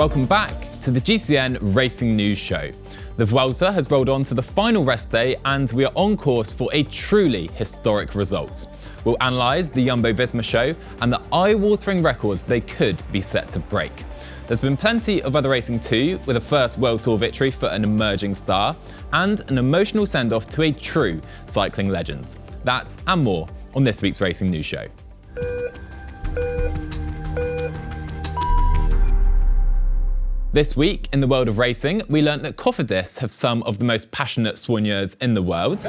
welcome back to the GCN Racing News Show. The Vuelta has rolled on to the final rest day and we are on course for a truly historic result. We'll analyse the Jumbo-Visma show and the eye-watering records they could be set to break. There's been plenty of other racing too, with a first World Tour victory for an emerging star and an emotional send-off to a true cycling legend. That and more on this week's Racing News Show. This week, in the world of racing, we learnt that cofidis have some of the most passionate soigneurs in the world.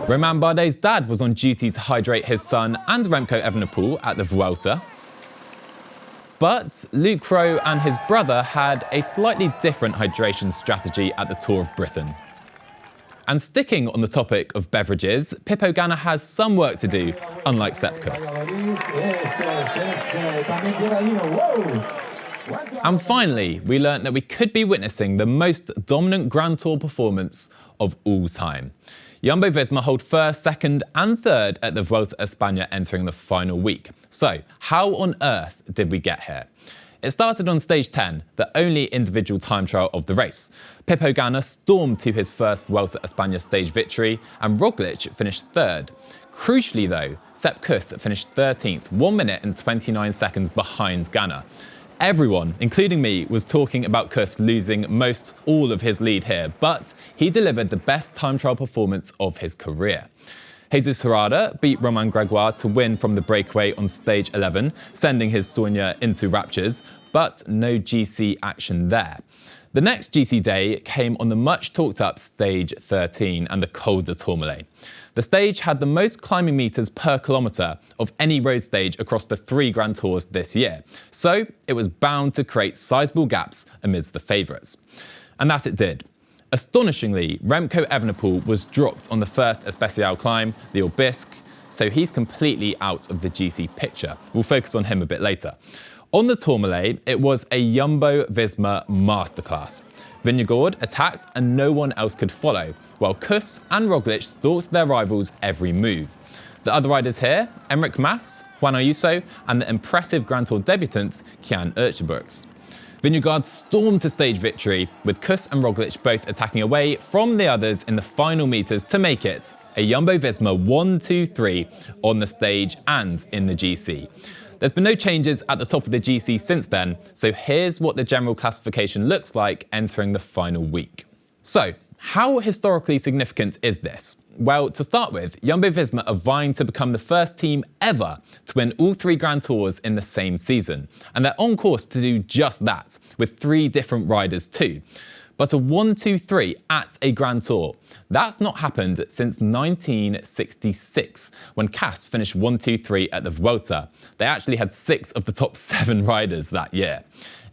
Romain Bardet's dad was on duty to hydrate his son and Remco Evenepoel at the Vuelta. But Luke Rowe and his brother had a slightly different hydration strategy at the Tour of Britain. And sticking on the topic of beverages, Pippo Ganna has some work to do, unlike Sepp Kuss. And finally, we learnt that we could be witnessing the most dominant Grand Tour performance of all time. Jumbo-Visma hold first, second and third at the Vuelta a España entering the final week. So, how on earth did we get here? It started on stage 10, the only individual time trial of the race. Pippo Ganna stormed to his first Vuelta a España stage victory, and Roglič finished third. Crucially though, Sepp Kuss finished 13th, 1 minute and 29 seconds behind Ganna. Everyone, including me, was talking about Kuss losing most all of his lead here, but he delivered the best time trial performance of his career. Jesus Herrada beat Romain Gregoire to win from the breakaway on stage 11, sending his soigneur into raptures, but no GC action there. The next GC day came on the much talked up stage 13 and the Col de Tourmalet. The stage had the most climbing meters per kilometre of any road stage across the 3 Grand Tours this year, so it was bound to create sizable gaps amidst the favourites. And that it did. Astonishingly, Remco Evenepoel was dropped on the first Especial climb, the Ooyy, so he's completely out of the GC picture. We'll focus on him a bit later. On the Tourmalet, it was a Jumbo-Visma masterclass. Vingegaard attacked and no one else could follow, while Kuss and Roglič stalked their rivals every move. The other riders here, Enric Mas, Juan Ayuso, and the impressive Grand Tour debutant, Kjaan Uijtdebroeks. Vingegaard stormed to stage victory, with Kuss and Roglič both attacking away from the others in the final meters to make it a Jumbo-Visma 1-2-3 on the stage and in the GC. There's been no changes at the top of the GC since then, so here's what the general classification looks like entering the final week. So, how historically significant is this? Well, to start with, Jumbo-Visma are vying to become the first team ever to win all 3 Grand Tours in the same season. And they're on course to do just that, with 3 different riders too. But a 1-2-3 at a Grand Tour, that's not happened since 1966, when Kass finished 1-2-3 at the Vuelta. They actually had 6 of the top 7 riders that year.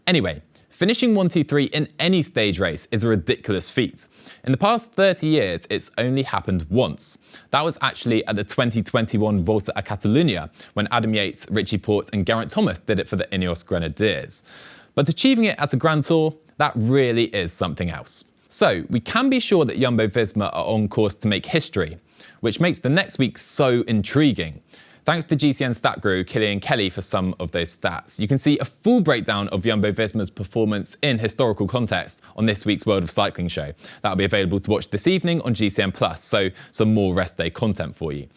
Anyway, finishing 1-2-3 in any stage race is a ridiculous feat. In the past 30 years, it's only happened once. That was actually at the 2021 Volta a Catalunya, when Adam Yates, Richie Porte and Geraint Thomas did it for the Ineos Grenadiers. But achieving it at a Grand Tour, that really is something else. So, we can be sure that Jumbo-Visma are on course to make history, which makes the next week so intriguing. Thanks to GCN stat guru Killian Kelly for some of those stats. You can see a full breakdown of Jumbo-Visma's performance in historical context on this week's World of Cycling show. That'll be available to watch this evening on GCN+, so some more rest day content for you.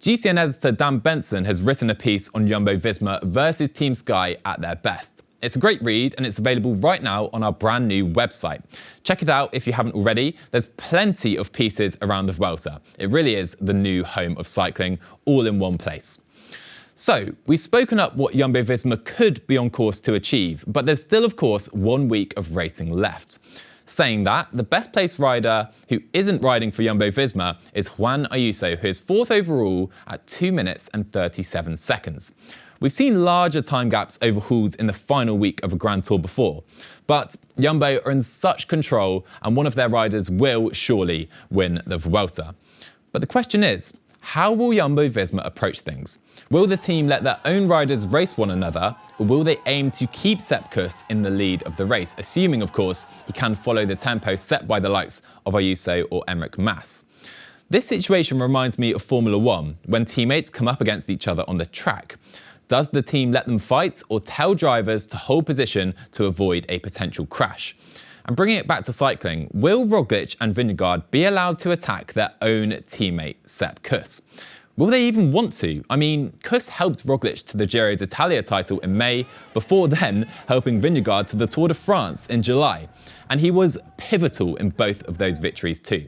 GCN editor Dan Benson has written a piece on Jumbo-Visma versus Team Sky at their best. It's a great read and it's available right now on our brand new website. Check it out if you haven't already. There's plenty of pieces around the Vuelta. It really is the new home of cycling, all in one place. So, we've spoken up what Jumbo-Visma could be on course to achieve, but there's still, of course, 1 week of racing left. Saying that, the best placed rider who isn't riding for Jumbo-Visma is Juan Ayuso, who is 4th overall at 2 minutes and 37 seconds. We've seen larger time gaps overhauled in the final week of a Grand Tour before, but Jumbo are in such control and one of their riders will surely win the Vuelta. But the question is, how will Jumbo-Visma approach things? Will the team let their own riders race one another, or will they aim to keep Sepp Kuss in the lead of the race, assuming, of course, he can follow the tempo set by the likes of Ayuso or Enric Mas? This situation reminds me of Formula One, when teammates come up against each other on the track. Does the team let them fight or tell drivers to hold position to avoid a potential crash? And bringing it back to cycling, will Roglič and Vingegaard be allowed to attack their own teammate, Sepp Kuss? Will they even want to? I mean, Kuss helped Roglič to the Giro d'Italia title in May, before then helping Vingegaard to the Tour de France in July. And he was pivotal in both of those victories too.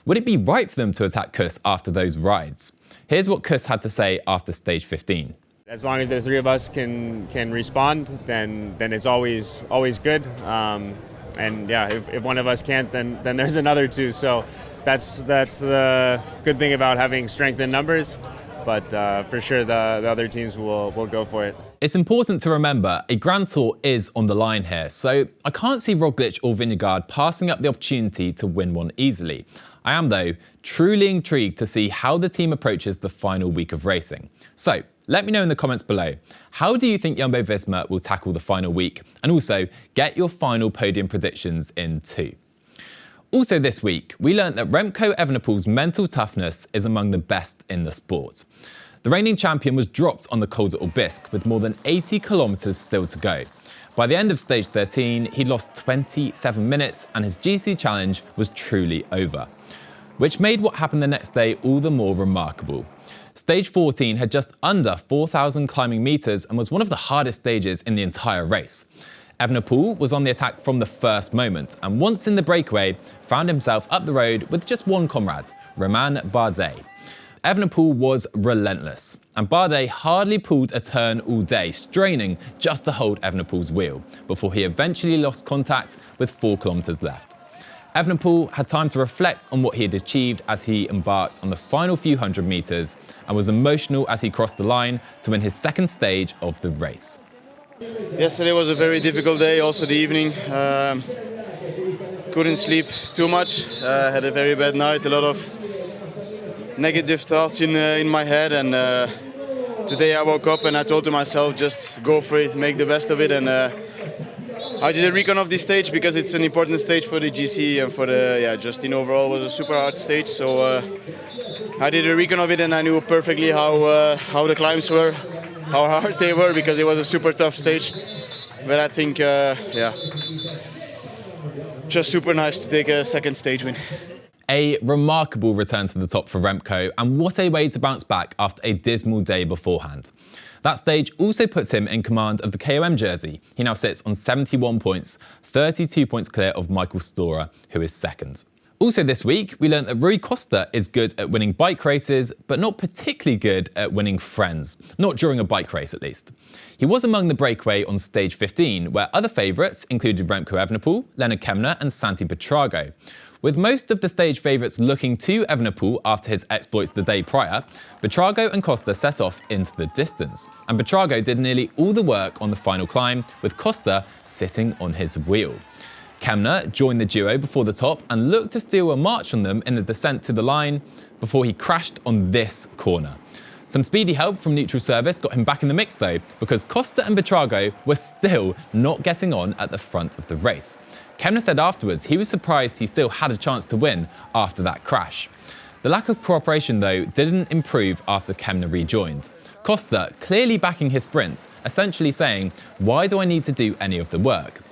Would it be right for them to attack Kuss after those rides? Here's what Kuss had to say after stage 15. As long as the three of us can respond, then it's always good. And yeah, if one of us can't, then there's another two. So that's the good thing about having strength in numbers. But for sure, the other teams will go for it. It's important to remember a Grand Tour is on the line here, so I can't see Roglič or Vingegaard passing up the opportunity to win one easily. I am, though, truly intrigued to see how the team approaches the final week of racing. So let me know in the comments below, how do you think Jumbo-Visma will tackle the final week? And also, get your final podium predictions in too. Also this week, we learnt that Remco Evenepoel's mental toughness is among the best in the sport. The reigning champion was dropped on the Col d'Aubisque with more than 80 kilometres still to go. By the end of stage 13, he'd lost 27 minutes and his GC challenge was truly over, which made what happened the next day all the more remarkable. Stage 14 had just under 4,000 climbing metres and was one of the hardest stages in the entire race. Evenepoel was on the attack from the first moment, and once in the breakaway, found himself up the road with just one comrade, Romain Bardet. Evenepoel was relentless, and Bardet hardly pulled a turn all day, straining just to hold Evenepoel's wheel, before he eventually lost contact with 4 kilometres left. Evenepoel had time to reflect on what he had achieved as he embarked on the final few hundred metres, and was emotional as he crossed the line to win his second stage of the race. Yesterday was a very difficult day, also the evening. Couldn't sleep too much, had a very bad night, a lot of negative thoughts in my head, and today I woke up and I told to myself, just go for it, make the best of it, and I did a recon of this stage because it's an important stage for the GC and for the, just in overall was a super hard stage, so I did a recon of it and I knew perfectly how the climbs were, how hard they were, because it was a super tough stage. But I think, just super nice to take a second stage win. A remarkable return to the top for Remco, and what a way to bounce back after a dismal day beforehand. That stage also puts him in command of the KOM jersey. He now sits on 71 points, 32 points clear of Michael Storer, who is second. Also this week, we learned that Rui Costa is good at winning bike races, but not particularly good at winning friends. Not during a bike race, at least. He was among the breakaway on stage 15, where other favourites included Remco Evenepoel, Lennard Kemna and Santi Petrago. With most of the stage favourites looking to Evenepoel after his exploits the day prior, Petrago and Costa set off into the distance. And Petrago did nearly all the work on the final climb, with Costa sitting on his wheel. Kemna joined the duo before the top and looked to steal a march on them in the descent to the line before he crashed on this corner. Some speedy help from neutral service got him back in the mix though, because Costa and Petrago were still not getting on at the front of the race. Kemna said afterwards he was surprised he still had a chance to win after that crash. The lack of cooperation though didn't improve after Kemna rejoined. Costa clearly backing his sprint, essentially saying, "Why do I need to do any of the work?"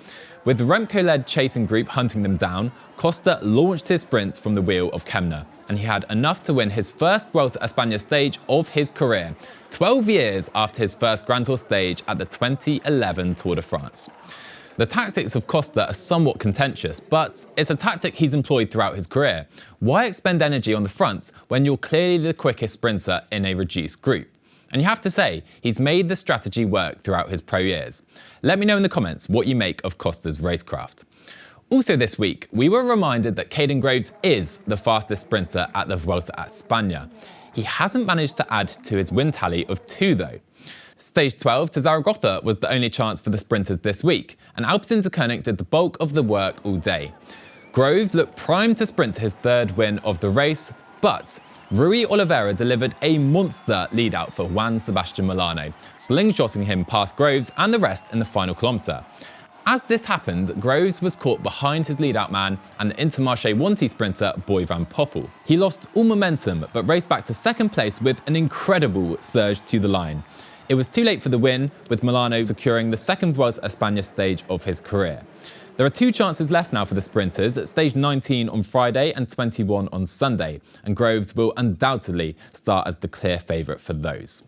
With the Remco-led chasing group hunting them down, Costa launched his sprints from the wheel of Kemna, and he had enough to win his first Vuelta a España stage of his career, 12 years after his first Grand Tour stage at the 2011 Tour de France. The tactics of Costa are somewhat contentious, but it's a tactic he's employed throughout his career. Why expend energy on the front when you're clearly the quickest sprinter in a reduced group? And you have to say, he's made the strategy work throughout his pro years. Let me know in the comments what you make of Costa's racecraft. Also this week, we were reminded that Kaden is the fastest sprinter at the Vuelta a España. He hasn't managed to add to his win tally of 2 though. Stage 12 to Zaragoza was the only chance for the sprinters this week, and Alpecin did the bulk of the work all day. Groves looked primed to sprint to his 3rd win of the race, but Rui Oliveira delivered a monster lead-out for Juan Sebastian Milano, slingshotting him past Groves and the rest in the final kilometre. As this happened, Groves was caught behind his lead-out man and the Intermarché 1T sprinter Boy van Poppel. He lost all momentum but raced back to second place with an incredible surge to the line. It was too late for the win, with Milano securing the second Vuelta a España stage of his career. There are 2 chances left now for the sprinters at stage 19 on Friday and 21 on Sunday, and Groves will undoubtedly start as the clear favourite for those.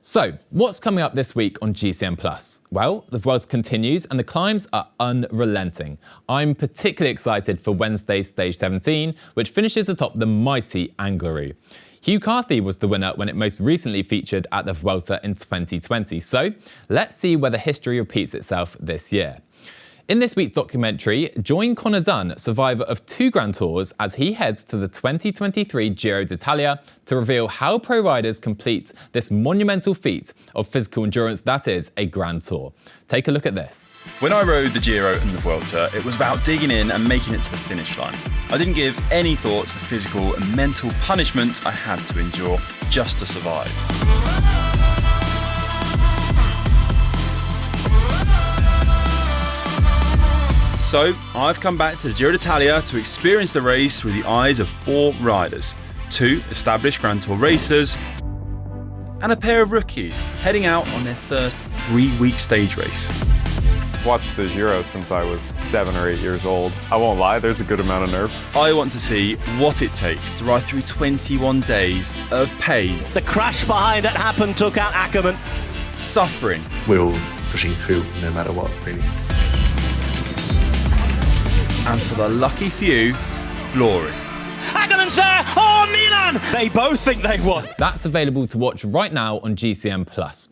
So, what's coming up this week on GCN+? Well, the Vuelta continues and the climbs are unrelenting. I'm particularly excited for Wednesday's stage 17, which finishes atop the mighty Angliru. Hugh Carthy was the winner when it most recently featured at the Vuelta in 2020, so let's see whether history repeats itself this year. In this week's documentary, join Connor Dunn, survivor of 2 Grand Tours, as he heads to the 2023 Giro d'Italia to reveal how pro riders complete this monumental feat of physical endurance that is a Grand Tour. Take a look at this. When I rode the Giro and the Vuelta, it was about digging in and making it to the finish line. I didn't give any thought to the physical and mental punishment I had to endure just to survive. So, I've come back to the Giro d'Italia to experience the race through the eyes of 4 riders, 2 established Grand Tour racers, and a pair of rookies heading out on their first 3-week stage race. I've watched the Giro since I was 7 or 8 years old. I won't lie, there's a good amount of nerves. I want to see what it takes to ride through 21 days of pain. The crash behind that happened took out Ackerman. Suffering. We're all pushing through no matter what, really. And for the lucky few, glory. Ackerman's there! Oh, Milan! They both think they won. That's available to watch right now on GCN+.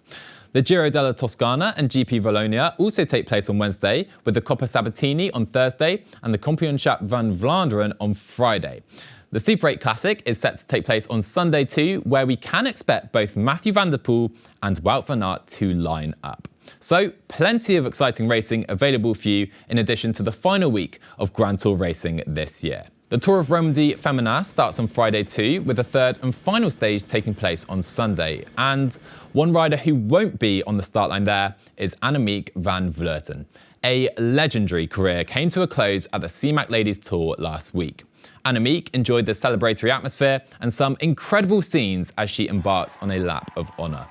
The Giro della Toscana and GP Wallonia also take place on Wednesday, with the Coppa Sabatini on Thursday and the Kampioenschap van Vlaanderen on Friday. The Super 8 Classic is set to take place on Sunday too, where we can expect both Mathieu van der Poel and Wout van Aert to line up. So, plenty of exciting racing available for you in addition to the final week of Grand Tour racing this year. The Tour of Romandie Feminin starts on Friday too, with the 3rd and final stage taking place on Sunday. And one rider who won't be on the start line there is Annemiek van Vleuten. A legendary career came to a close at the Simac Ladies Tour last week. Annemiek enjoyed the celebratory atmosphere and some incredible scenes as she embarks on a lap of honour.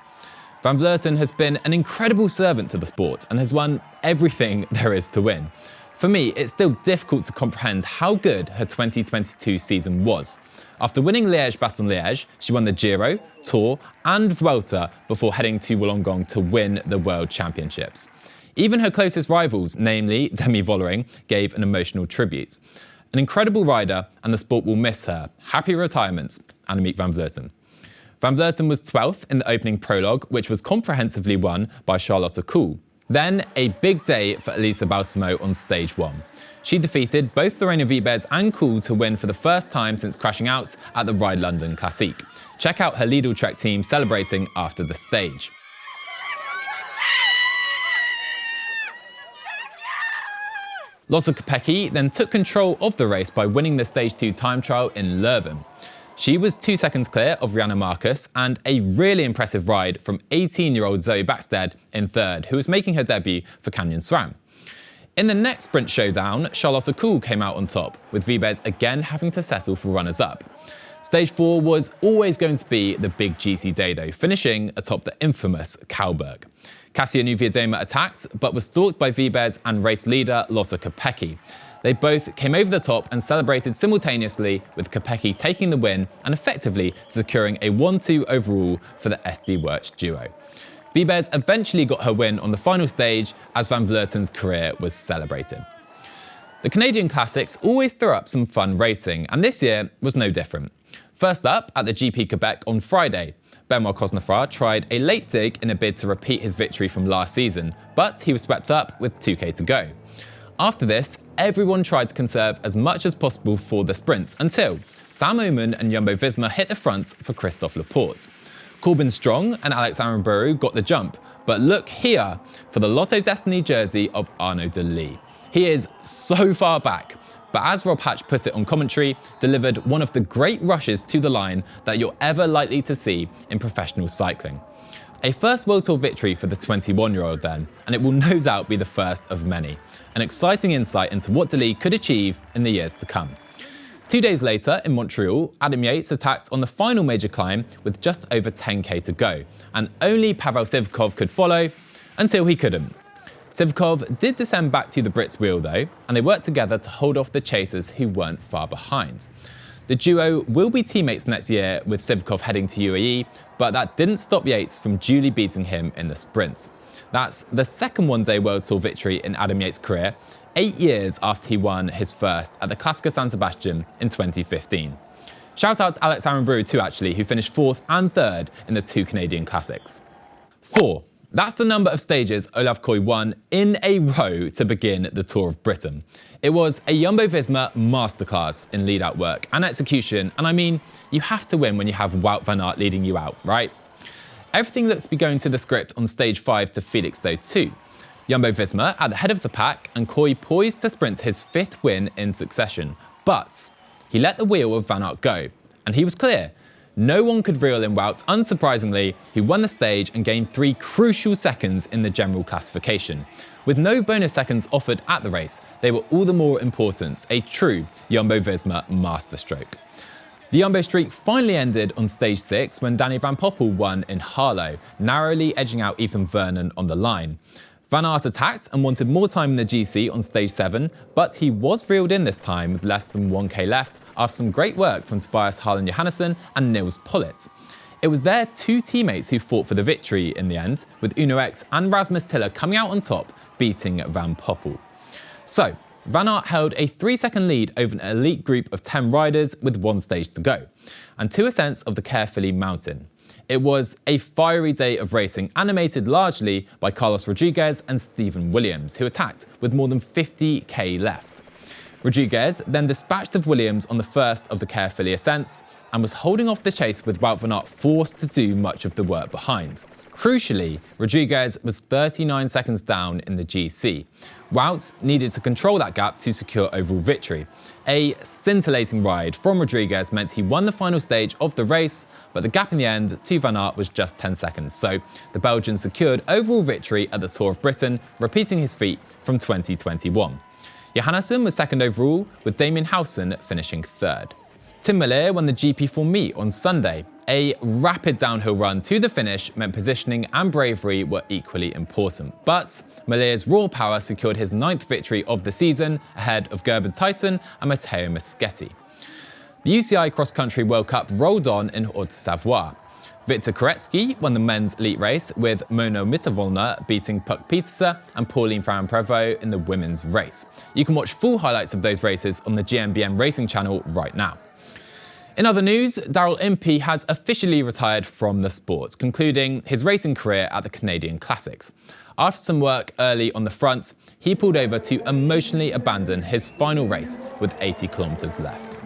Van Vleuten has been an incredible servant to the sport and has won everything there is to win. For me, it's still difficult to comprehend how good her 2022 season was. After winning Liège-Bastogne-Liège, she won the Giro, Tour and Vuelta before heading to Wollongong to win the World Championships. Even her closest rivals, namely Demi Vollering, gave an emotional tribute. An incredible rider, and the sport will miss her. Happy retirement, Annemiek van Vleuten. Van Vleuten was 12th in the opening prologue, which was comprehensively won by Charlotte Kool. Then, a big day for Elisa Balsamo on stage 1. She defeated both Lorena Wiebes and Kool to win for the first time since crashing out at the Ride London Classique. Check out her Lidl Trek team celebrating after the stage. Lotte Kopecky then took control of the race by winning the Stage 2 time trial in Leuven. She was 2 seconds clear of Rihanna Marcus, and a really impressive ride from 18-year-old Zoe Backstead in 3rd, who was making her debut for Canyon SRAM. In the next sprint showdown, Charlotte Kool came out on top, with Wiebes again having to settle for runners-up. Stage 4 was always going to be the big GC day though, finishing atop the infamous Kouwberg. Kasia Niewiadoma attacked, but was stalked by Wiebes and race leader Lotte Kopecky. They both came over the top and celebrated simultaneously, with Kopecky taking the win and effectively securing a 1-2 overall for the SD Works duo. Wiebes eventually got her win on the final stage as Van Vleuten's career was celebrated. The Canadian Classics always throw up some fun racing, and this year was no different. First up, at the GP Quebec on Friday, Benoit Cosnefroid tried a late dig in a bid to repeat his victory from last season, but he was swept up with 2k to go. After this, everyone tried to conserve as much as possible for the sprints until Sam Oomen and Jumbo-Visma hit the front for Christophe Laporte. Corbin Strong and Alex Aramburou got the jump, but look here for the Lotto Destiny jersey of Arnaud Delis. He is so far back, but as Rob Hatch put it on commentary, delivered one of the great rushes to the line that you're ever likely to see in professional cycling. A first World Tour victory for the 21-year-old then, and it will no doubt be the first of many. An exciting insight into what De Lee could achieve in the years to come. 2 days later, in Montreal, Adam Yates attacked on the final major climb with just over 10k to go, and only Pavel Sivakov could follow, until he couldn't. Sivakov did descend back to the Brits' wheel though, and they worked together to hold off the chasers who weren't far behind. The duo will be teammates next year, with Sivakov heading to UAE, but that didn't stop Yates from duly beating him in the sprint. That's the second one-day World Tour victory in Adam Yates' career, 8 years after he won his first at the Clásica San Sebastián in 2015. Shout out to Alex Arambrou too actually, who finished 4th and 3rd in the 2 Canadian Classics. 4. That's the number of stages Olav Koy won in a row to begin the Tour of Britain. It was a Jumbo-Visma masterclass in lead-out work and execution, and I mean, you have to win when you have Wout van Aert leading you out, right? Everything looked to be going to the script on stage 5 to Felixstowe too. Jumbo-Visma at the head of the pack, and Koy poised to sprint his 5th win in succession. But he let the wheel of Van Aert go, and he was clear. No one could reel in Wout, unsurprisingly, who won the stage and gained 3 crucial seconds in the general classification. With no bonus seconds offered at the race, they were all the more important, a true Jumbo-Visma masterstroke. The Jumbo streak finally ended on stage 6 when Danny van Poppel won in Harlow, narrowly edging out Ethan Vernon on the line. Van Aert attacked and wanted more time in the GC on stage 7, but he was reeled in this time with less than 1k left after some great work from Tobias Harlan Johannesson and Nils Pollitt. It was their 2 teammates who fought for the victory in the end, with Uno X and Rasmus Tiller coming out on top, beating Van Poppel. So, Van Aert held a 3-second lead over an elite group of 10 riders with 1 stage to go, and 2 ascents of the Caerphilly mountain. It was a fiery day of racing, animated largely by Carlos Rodriguez and Stephen Williams, who attacked with more than 50k left. Rodriguez then dispatched of Williams on the first of the Caerphilly ascents and was holding off the chase with Wout van Aert forced to do much of the work behind. Crucially, Rodriguez was 39 seconds down in the GC. Wout needed to control that gap to secure overall victory. A scintillating ride from Rodriguez meant he won the final stage of the race, but the gap in the end to Van Aert was just 10 seconds, so the Belgian secured overall victory at the Tour of Britain, repeating his feat from 2021. Johannesson was second overall, with Damien Howson finishing 3rd. Tim Merlier won the GP4 meet on Sunday. A rapid downhill run to the finish meant positioning and bravery were equally important, but Merlier's raw power secured his 9th victory of the season ahead of Gerben Tijssen and Matteo Moschetti. The UCI Cross Country World Cup rolled on in Haute-Savoie. Victor Koretsky won the men's elite race, with Mono Mittervolner beating Puck Pieterse and Pauline Ferrand-Prévot in the women's race. You can watch full highlights of those races on the GMBM Racing channel right now. In other news, Daryl Impey has officially retired from the sport, concluding his racing career at the Canadian Classics. After some work early on the front, he pulled over to emotionally abandon his final race with 80 kilometres left.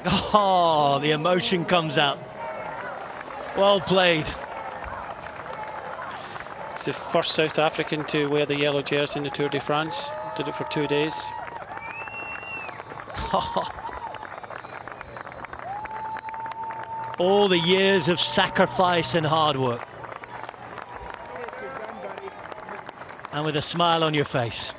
Oh, the emotion comes out. Well played. He's the first South African to wear the yellow jersey in the Tour de France. Did it for 2 days. All the years of sacrifice and hard work. And with a smile on your face.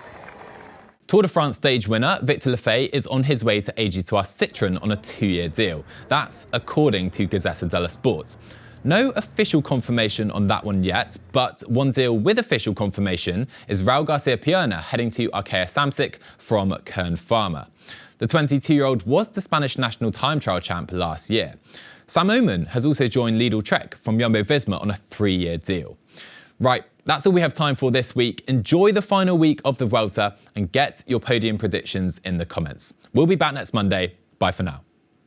Tour de France stage winner Victor Lefay is on his way to AG2R Citroën on a 2-year deal. That's according to Gazzetta dello Sport. No official confirmation on that one yet, but one deal with official confirmation is Raul Garcia Pierna heading to Arkea Samsic from Kern Pharma. The 22-year-old was the Spanish national time trial champ last year. Sam Oomen has also joined Lidl Trek from Jumbo-Visma on a 3-year deal. Right, that's all we have time for this week. Enjoy the final week of the Vuelta and get your podium predictions in the comments. We'll be back next Monday. Bye for now.